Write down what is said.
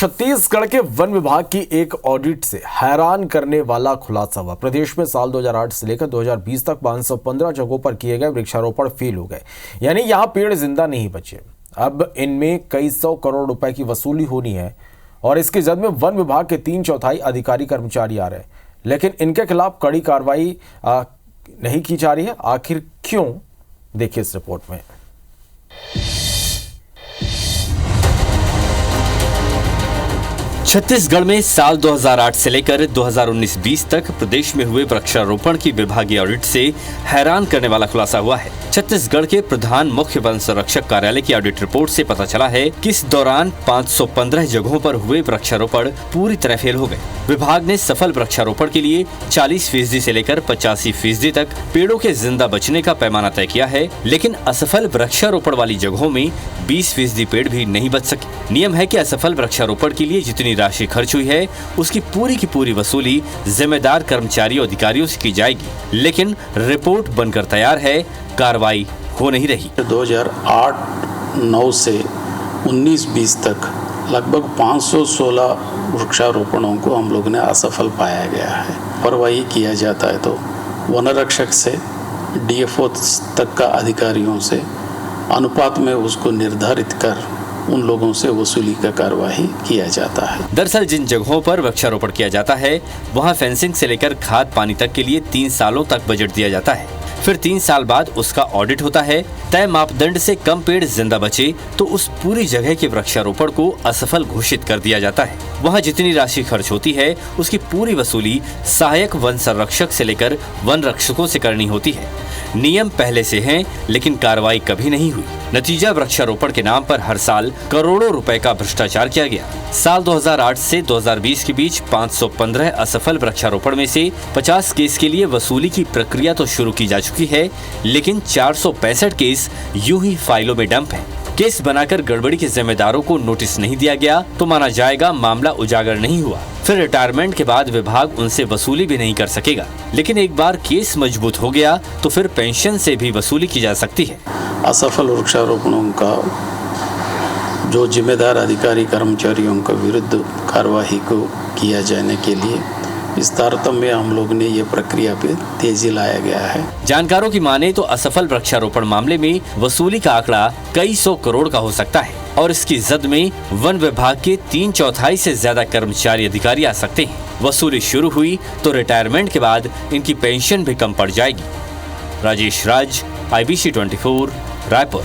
छत्तीसगढ़ के वन विभाग की एक ऑडिट से हैरान करने वाला खुलासा हुआ। प्रदेश में साल 2008 से लेकर 2020 तक 515 जगहों पर किए गए वृक्षारोपण फेल हो गए, यानी यहां पेड़ जिंदा नहीं बचे। अब इनमें कई सौ करोड़ रुपए की वसूली होनी है और इसकी जद में वन विभाग के 3/4 अधिकारी कर्मचारी आ रहे हैं, लेकिन इनके खिलाफ कड़ी कार्रवाई नहीं की जा रही है। आखिर क्यों, देखिए इस रिपोर्ट में। छत्तीसगढ़ में साल 2008 से लेकर 2019-20 तक प्रदेश में हुए वृक्षारोपण की विभागीय ऑडिट से हैरान करने वाला खुलासा हुआ है। छत्तीसगढ़ के प्रधान मुख्य वन संरक्षक कार्यालय की ऑडिट रिपोर्ट से पता चला है कि इस दौरान 515 जगहों पर हुए वृक्षारोपण पूरी तरह फेल हो गए। विभाग ने सफल वृक्षारोपण के लिए 40% से लेकर 85% तक पेड़ों के जिंदा बचने का पैमाना तय किया है, लेकिन असफल वृक्षारोपण वाली जगहों में 20% पेड़ भी नहीं बच सके। नियम है कि असफल वृक्षारोपण के लिए जितनी राशि खर्च हुई है उसकी पूरी वसूली जिम्मेदार कर्मचारियों अधिकारियों से की जाएगी, लेकिन रिपोर्ट बनकर तैयार है, कार्रवाई हो नहीं रही। 2008-9 से 19-20 तक लगभग 516 वृक्षारोपणों को हम लोग ने असफल पाया गया है। कार्रवाई किया जाता है तो वन रक्षक से DFO तक का अधिकारियों से अनुपात में उसको निर्धारित कर उन लोगों से वसूली का कार्यवाही किया जाता है। दरअसल जिन जगहों पर वृक्षारोपण किया जाता है वहां फेंसिंग से लेकर खाद पानी तक के लिए 3 सालों तक बजट दिया जाता है। फिर 3 साल बाद उसका ऑडिट होता है। तय मापदंड से कम पेड़ जिंदा बचे तो उस पूरी जगह के वृक्षारोपण को असफल घोषित कर दिया जाता है। वहां जितनी राशि खर्च होती है उसकी पूरी वसूली सहायक वन संरक्षक से लेकर वन रक्षकों से करनी होती है। नियम पहले से हैं, लेकिन कार्रवाई कभी नहीं हुई। नतीजा वृक्षारोपण के नाम पर हर साल करोड़ों रुपए का भ्रष्टाचार किया गया। साल 2008 से 2020 के बीच 515 असफल वृक्षारोपण में से 50 केस के लिए वसूली की प्रक्रिया तो शुरू की जा चुकी है, लेकिन 465 केस यूं ही फाइलों में डंप हैं। केस बनाकर गड़बड़ी के जिम्मेदारों को नोटिस नहीं दिया गया तो माना जाएगा मामला उजागर नहीं हुआ। फिर रिटायरमेंट के बाद विभाग उनसे वसूली भी नहीं कर सकेगा, लेकिन एक बार केस मजबूत हो गया तो फिर पेंशन से भी वसूली की जा सकती है। असफल वृक्षारोपणों का जो जिम्मेदार अधिकारी कर्मचारियों के विरुद्ध कार्यवाही को किया जाने के लिए इस तारतम्य में हम लोग ने ये प्रक्रिया पे तेजी लाया गया है। जानकारों की माने तो असफल वृक्षारोपण मामले में वसूली का आंकड़ा कई सौ करोड़ का हो सकता है और इसकी जद में वन विभाग के 3/4 से ज्यादा कर्मचारी अधिकारी आ सकते हैं। वसूली शुरू हुई तो रिटायरमेंट के बाद इनकी पेंशन भी कम पड़ जाएगी। राजेश राज, IBC 24, रायपुर।